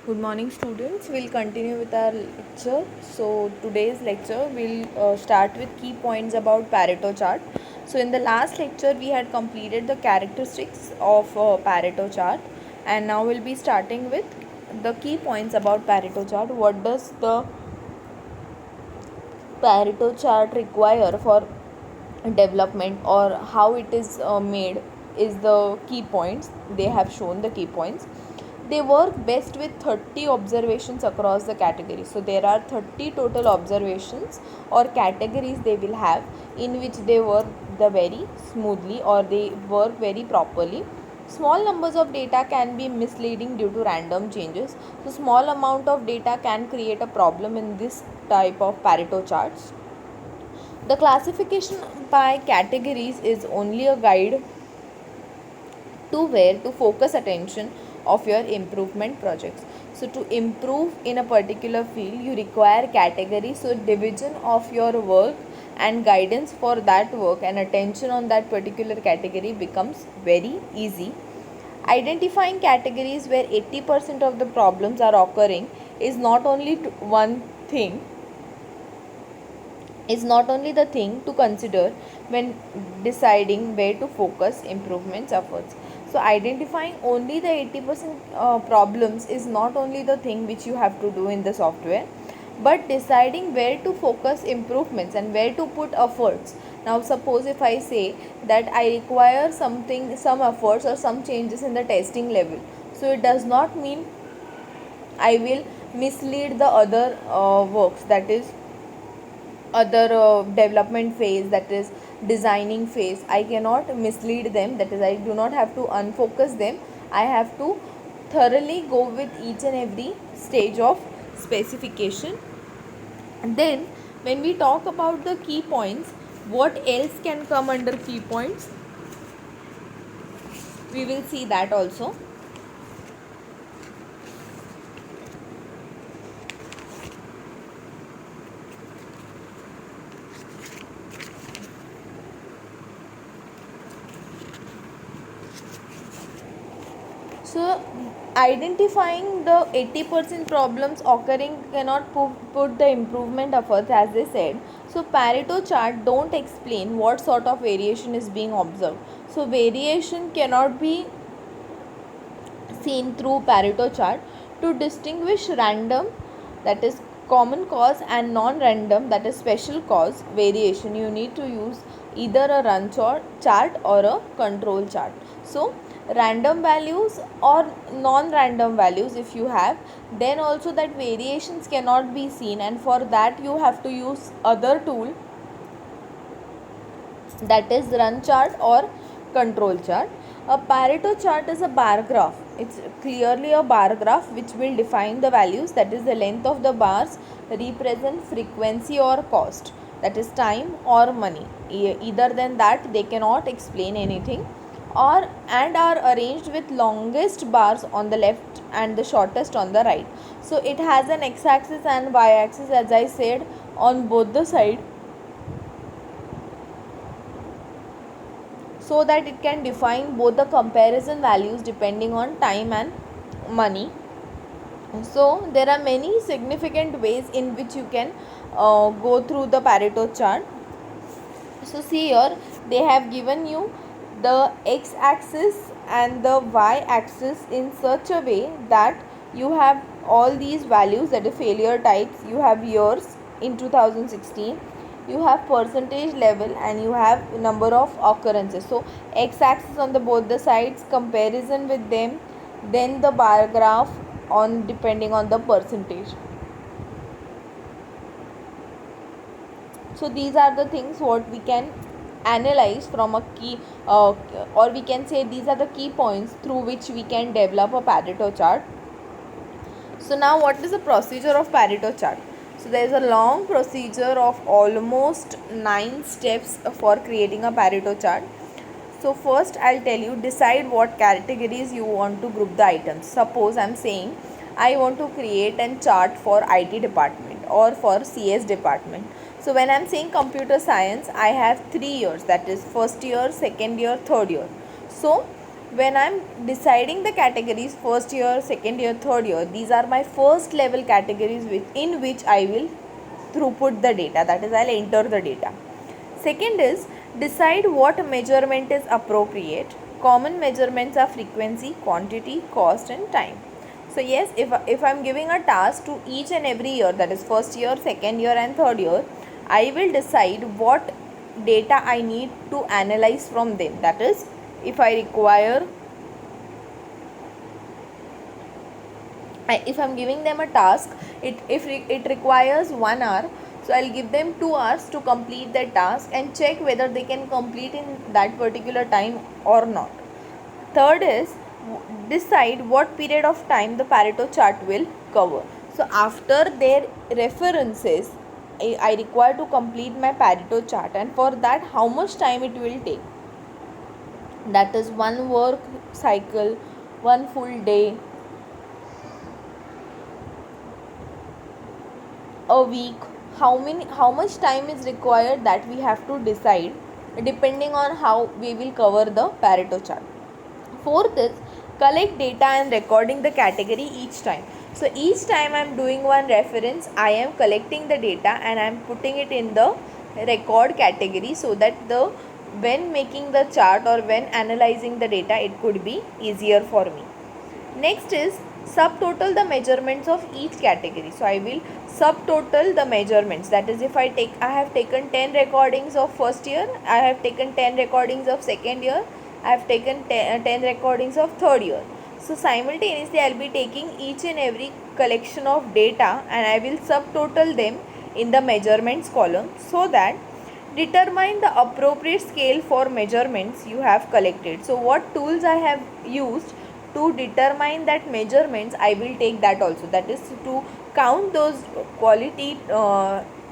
Good morning, students. We'll continue with our lecture. So today's lecture will start with key points about Pareto chart. So in the last lecture we had completed the characteristics of Pareto chart, and now we'll be starting with the key points about Pareto chart. What does the Pareto chart require for development, or how it is made, is the key points. They have shown the key points. They work best with 30 observations across the category. So there are 30 total observations or categories they will have, in which they work the very smoothly, or they work very properly. Small numbers of data can be misleading due to random changes. So small amount of data can create a problem in this type of Pareto charts. The classification by categories is only a guide to where to focus attention of your improvement projects. So to improve in a particular field, you require categories. So division of your work and guidance for that work and attention on that particular category becomes very easy. Identifying categories where 80% of the problems are occurring is not only one thing is not only the thing to consider when deciding where to focus improvements efforts. So identifying only the 80% problems is not only the thing which you have to do in the software, but deciding where to focus improvements and where to put efforts. Now suppose if I say that I require some efforts or some changes in the testing level, so it does not mean I will mislead the other works, that is other development phase, that is designing phase. I cannot mislead them, that is I do not have to unfocus them. I have to thoroughly go with each and every stage of specification. And then when we talk about the key points, what else can come under key points, we will see that also. So identifying the 80% problems occurring cannot put the improvement efforts, as they said. So Pareto chart don't explain what sort of variation is being observed. So variation cannot be seen through Pareto chart. To distinguish random, that is common cause, and non-random, that is special cause variation, you need to use either a run chart or a control chart. So random values or non-random values if you have, then also that variations cannot be seen, and for that you have to use other tool, that is run chart or control chart. A Pareto chart is a bar graph. It's clearly a bar graph which will define the values, that is the length of the bars represent frequency or cost, that is time or money. Either than that they cannot explain anything, or and are arranged with longest bars on the left and the shortest on the right. So it has an x axis and y axis, as I said, on both the side, so that it can define both the comparison values depending on time and money. So there are many significant ways in which you can go through the Pareto chart. So see here, they have given you the x axis and the y axis in such a way that you have all these values, that is failure types, you have years in 2016, you have percentage level, and you have number of occurrences. So x axis on the both the sides, comparison with them, then the bar graph on depending on the percentage. So these are the things what we can analyze from a key, or we can say these are the key points through which we can develop a Pareto chart. So now what is the procedure of Pareto chart? So there is a long procedure of almost 9 steps for creating a Pareto chart. So first I'll tell you, decide what categories you want to group the items. Suppose I'm saying I want to create a chart for IT department or for CS department. So when I'm saying computer science, I have 3 years, that is first year, second year, third year. So when I'm deciding the categories, first year, second year, third year, these are my first level categories in which I will throughput the data, that is I'll enter the data. Second is decide what measurement is appropriate. Common measurements are frequency, quantity, cost and time. So yes, if I'm giving a task to each and every year, that is first year, second year and third year, I will decide what data I need to analyze from them. That is, if I require, if I'm giving them a task, if it requires 1 hour, so I'll give them 2 hours to complete that task and check whether they can complete in that particular time or not. Third is decide what period of time the Pareto chart will cover. So after their references, I require to complete my Pareto chart, and for that how much time it will take. That is one work cycle, one full day, a week, how much time is required, that we have to decide depending on how we will cover the Pareto chart. Fourth is collect data and recording the category each time. So each time I am doing one reference, I am collecting the data and I am putting it in the record category, so that when making the chart or when analyzing the data, it could be easier for me. Next is subtotal the measurements of each category. So I will subtotal the measurements. That is, if I have taken 10 recordings of first year, I have taken 10 recordings of second year, I have taken 10 recordings of third year. So simultaneously I will be taking each and every collection of data and I will subtotal them in the measurements column, so that determine the appropriate scale for measurements you have collected. So what tools I have used to determine that measurements, I will take that also. That is to count those quality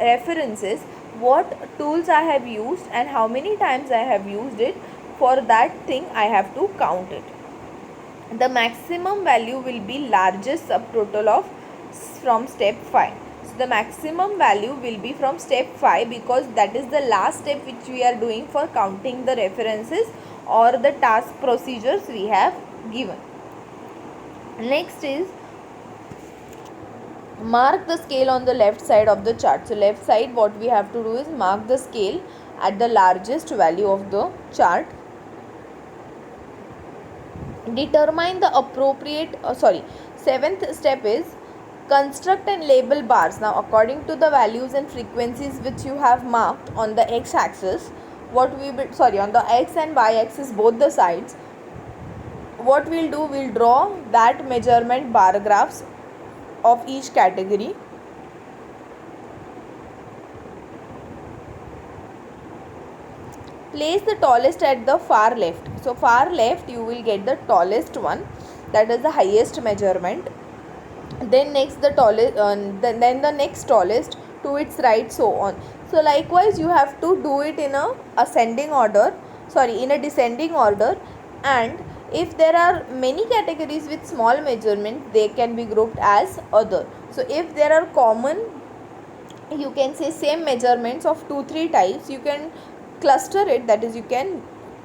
references, what tools I have used and how many times I have used it. For that thing I have to count it. The maximum value will be largest subtotal of from step 5. So the maximum value will be from step 5, because that is the last step which we are doing for counting the references or the task procedures we have given. Next is mark the scale on the left side of the chart. So left side, what we have to do is mark the scale at the largest value of the chart. Determine the appropriate seventh step is construct and label bars. Now according to the values and frequencies which you have marked on the x axis, on the x and y axis, both the sides, what we'll do, we'll draw that measurement bar graphs of each category. Place the tallest at the far left. So far left you will get the tallest one, that is the highest measurement. Then next the tallest, then the next tallest to its right, so on. So likewise you have to do it in a descending order. And if there are many categories with small measurement, they can be grouped as other. So if there are common, you can say same measurements of 2-3 types, you can cluster it, that is you can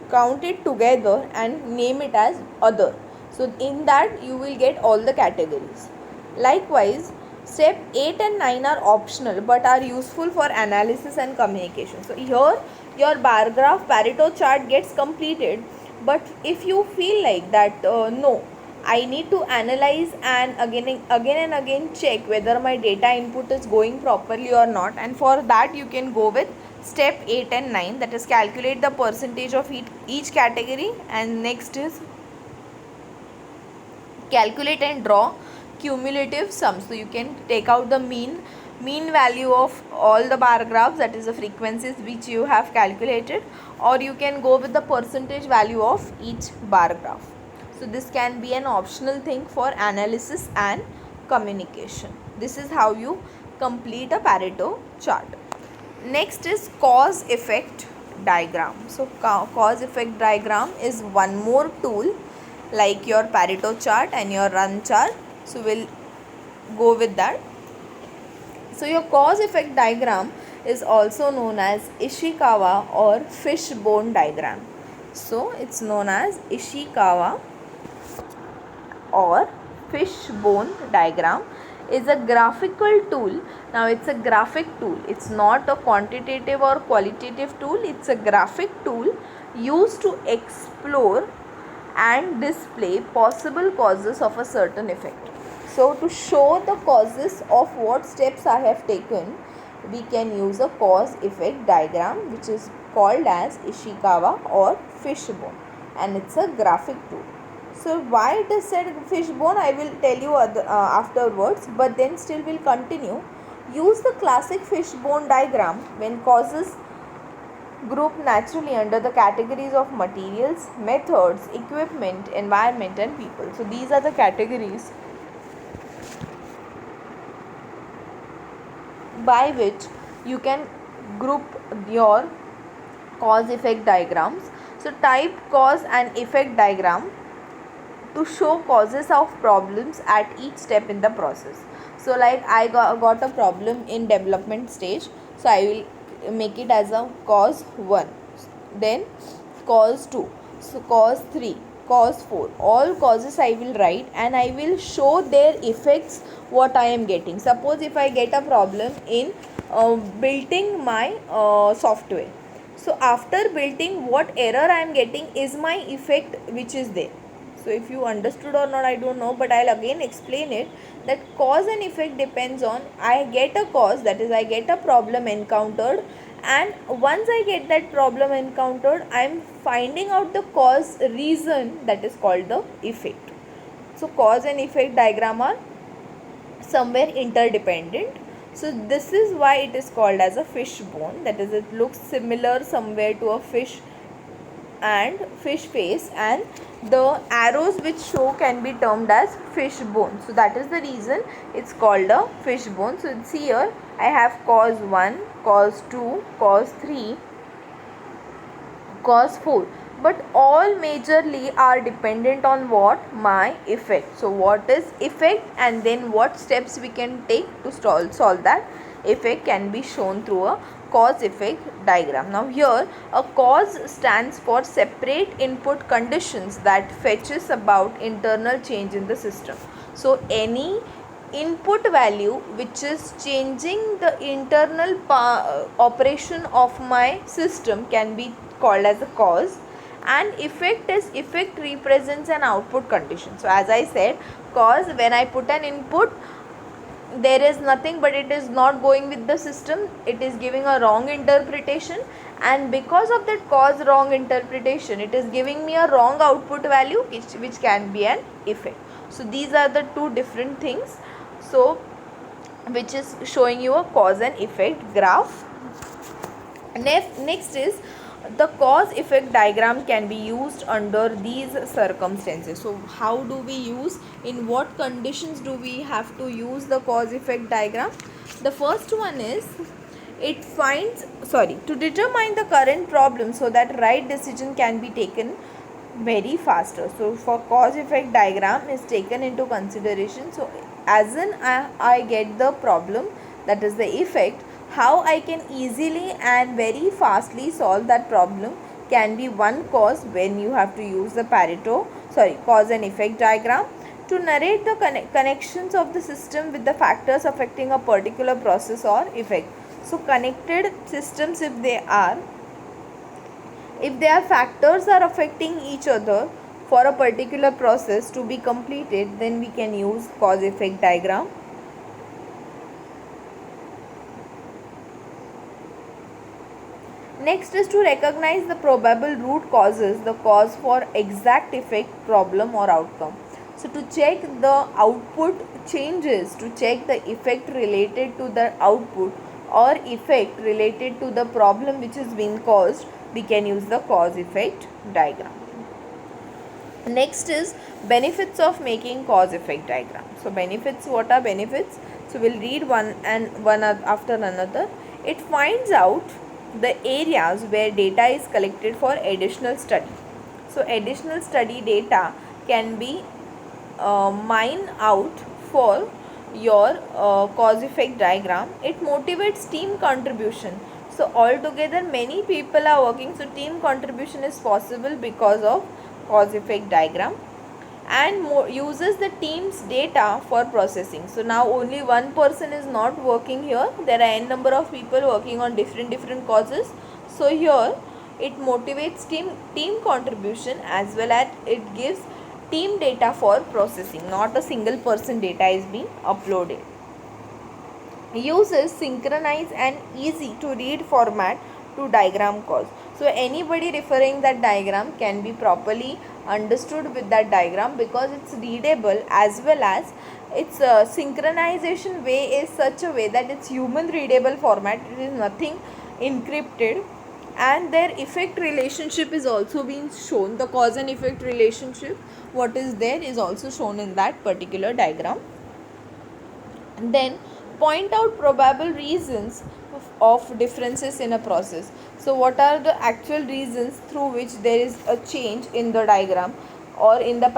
count it together and name it as other. So in that you will get all the categories. Likewise, step 8 and 9 are optional but are useful for analysis and communication. So here your bar graph Pareto chart gets completed, but if you feel like that no, I need to analyze and again and again check whether my data input is going properly or not, and for that you can go with step 8 and 9, that is calculate the percentage of each category, and next is calculate and draw cumulative sums. So you can take out the mean value of all the bar graphs, that is the frequencies which you have calculated, or you can go with the percentage value of each bar graph. So this can be an optional thing for analysis and communication. This is how you complete a Pareto chart. Next is cause effect diagram. So cause effect diagram is one more tool like your Pareto chart and your run chart. So we'll go with that. So your cause effect diagram is also known as Ishikawa or fishbone diagram. So it's known as Ishikawa or fishbone diagram is a graphical tool. Now it's a graphic tool, it's not a quantitative or qualitative tool, it's a graphic tool used to explore and display possible causes of a certain effect. So to show the causes of what steps I have taken, we can use a cause effect diagram, which is called as Ishikawa or fishbone, and it's a graphic tool. So why it is said fishbone, I will tell you afterwards, but then still will continue. Use the classic fishbone diagram when causes group naturally under the categories of materials, methods, equipment, environment and people. So these are the categories by which you can group your cause effect diagrams. So type cause and effect diagram to show causes of problems at each step in the process. So like I got a problem in development stage, so I will make it as a cause 1, then cause 2, so cause 3, cause 4, all causes I will write and I will show their effects what I am getting. Suppose if I get a problem in building my software, so after building what error I am getting is my effect which is there. So if you understood or not, I don't know, but I'll again explain it, that cause and effect depends on, I get a cause, that is I get a problem encountered, and once I get that problem encountered, I am finding out the cause reason, that is called the effect. So cause and effect diagram are somewhere interdependent. So this is why it is called as a fishbone, that is it looks similar somewhere to a fish and fish face, and the arrows which show can be termed as fishbone. So that is the reason it's called a fishbone. So it's here I have cause 1, cause 2, cause 3, cause 4, but all majorly are dependent on what? My effect. So what is effect and then what steps we can take to solve that effect can be shown through a cause effect diagram. Now here a cause stands for separate input conditions that fetches about internal change in the system. So any input value which is changing the internal operation of my system can be called as a cause, and effect is effect represents an output condition. So as I said, cause, when I put an input, there is nothing but it is not going with the system, it is giving a wrong interpretation, and because of that cause wrong interpretation, it is giving me a wrong output value which can be an effect. So these are the two different things, so which is showing you a cause and effect graph. Next is the cause effect diagram can be used under these circumstances. So how do we use, in what conditions do we have to use the cause effect diagram? The first one is it finds to determine the current problem so that right decision can be taken very faster. So for cause effect diagram is taken into consideration. So as in I get the problem, that is the effect, how I can easily and very fastly solve that problem can be one cause when you have to use the cause and effect diagram to narrate the connections of the system with the factors affecting a particular process or effect. So connected systems, if their factors are affecting each other for a particular process to be completed, then we can use cause effect diagram. Next is to recognize the probable root causes, the cause for exact effect, problem or outcome. So to check the output changes, to check the effect related to the output or effect related to the problem which is being caused, we can use the cause effect diagram. Next is benefits of making cause effect diagram. So benefits, what are benefits? So we'll read one after another. It finds out the areas where data is collected for additional study. So additional study data can be mined out for your cause effect diagram. It motivates team contribution. So So altogether many people are working, so team contribution is possible because of cause effect diagram, and uses the team's data for processing. So now only one person is not working here, there are n number of people working on different causes. So here it motivates team contribution as well as it gives team data for processing, not a single person data is being uploaded. Uses synchronized and easy to read format to diagram cause. So anybody referring that diagram can be properly understood with that diagram because it's readable, as well as its synchronization way is such a way that it's human readable format, it is nothing encrypted, and their effect relationship is also being shown. The cause and effect relationship what is there is also shown in that particular diagram. And then point out probable reasons of differences in a process. So what are the actual reasons through which there is a change in the diagram or in the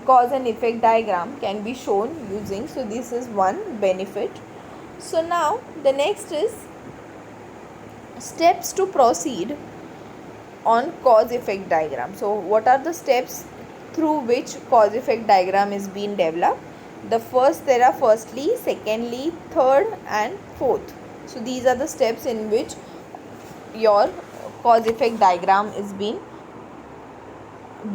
cause and effect diagram can be shown using. So this is one benefit. So now the next is steps to proceed on cause effect diagram. So what are the steps through which cause effect diagram is being developed? The first, there are firstly, secondly, third and fourth. So these are the steps in which your cause effect diagram is being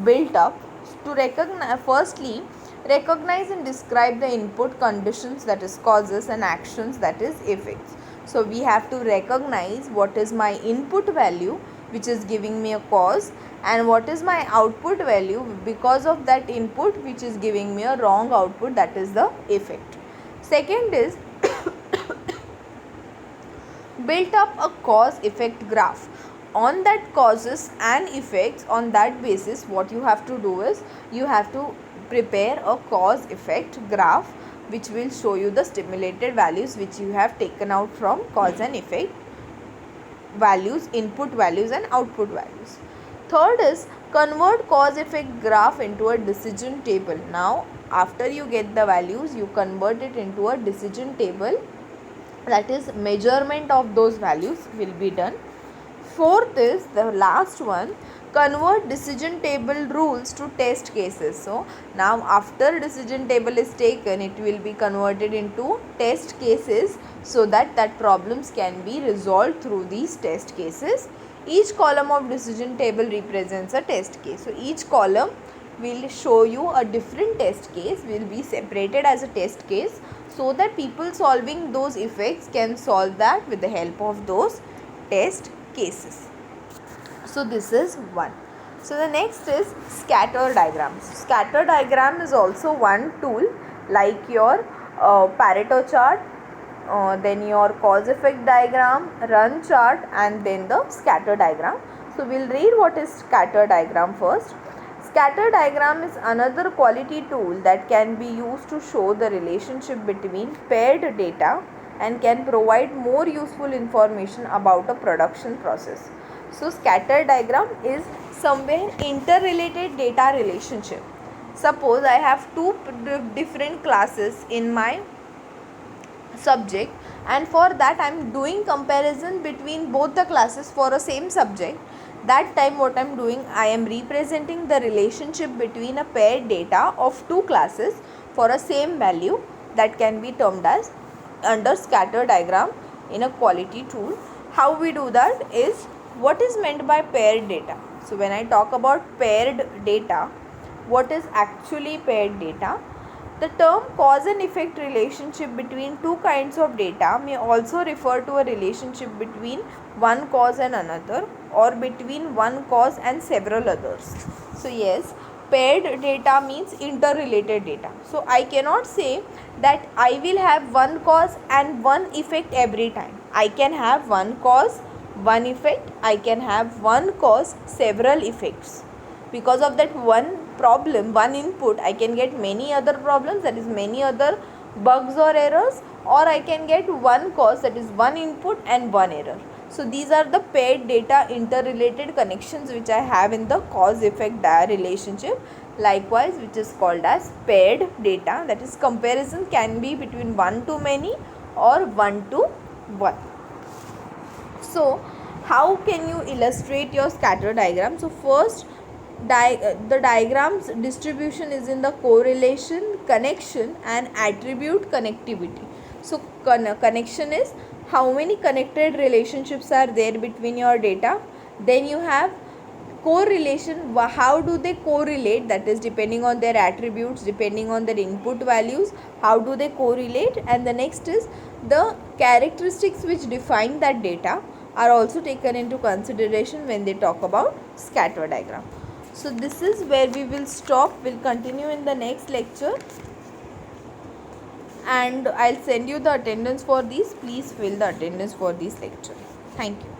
built up. To recognize, firstly, recognize and describe the input conditions, that is causes, and actions, that is effects. So we have to recognize what is my input value which is giving me a cause, and what is my output value because of that input which is giving me a wrong output, that is the effect. Second is built up a cause effect graph. On that causes and effects, on that basis what you have to do is you have to prepare a cause effect graph which will show you the stimulated values which you have taken out from cause and effect values, input values and output values. Third is convert cause effect graph into a decision table. Now after you get the values, you convert it into a decision table, that is measurement of those values will be done. Fourth is the last one, convert decision table rules to test cases. So now after decision table is taken, it will be converted into test cases so that problems can be resolved through these test cases. Each column of decision table represents a test case. So each column will show you a different test case, will be separated as a test case, so that people solving those effects can solve that with the help of those test cases. So this is one. So the next is scatter diagrams. Scatter diagram is also one tool like your Pareto chart, then your cause effect diagram, run chart, and then the scatter diagram. So we'll read what is scatter diagram first. Scatter diagram is another quality tool that can be used to show the relationship between paired data and can provide more useful information about a production process. So scatter diagram is somewhere interrelated data relationship. Suppose I have two different classes in my subject, and for that I am doing comparison between both the classes for a same subject. That time what I am doing, I am representing the relationship between a paired data of two classes for a same value, that can be termed as under scatter diagram in a quality tool. How we do that is, what is meant by paired data? So when I talk about paired data, what is actually paired data? The term cause and effect relationship between two kinds of data may also refer to a relationship between one cause and another, or between one cause and several others. So yes, paired data means interrelated data. So I cannot say that I will have one cause and one effect every time. I can have one cause, one effect. I can have one cause, several effects. Because of that one problem, one input, I can get many other problems, that is many other bugs or errors, or I can get one cause, that is one input and one error. So these are the paired data interrelated connections which I have in the cause effect relationship, likewise which is called as paired data, that is comparison can be between one to many or one to one. So how can you illustrate your scatter diagram? So first, the diagram's distribution is in the correlation, connection and attribute connectivity. So connection is how many connected relationships are there between your data. Then you have correlation, how do they correlate, that is depending on their attributes, depending on their input values, how do they correlate. And the next is the characteristics which define that data are also taken into consideration when they talk about scatter diagram. So this is where we will stop. We'll continue in the next lecture, and I'll send you the attendance for these. Please fill the attendance for this lecture. Thank you.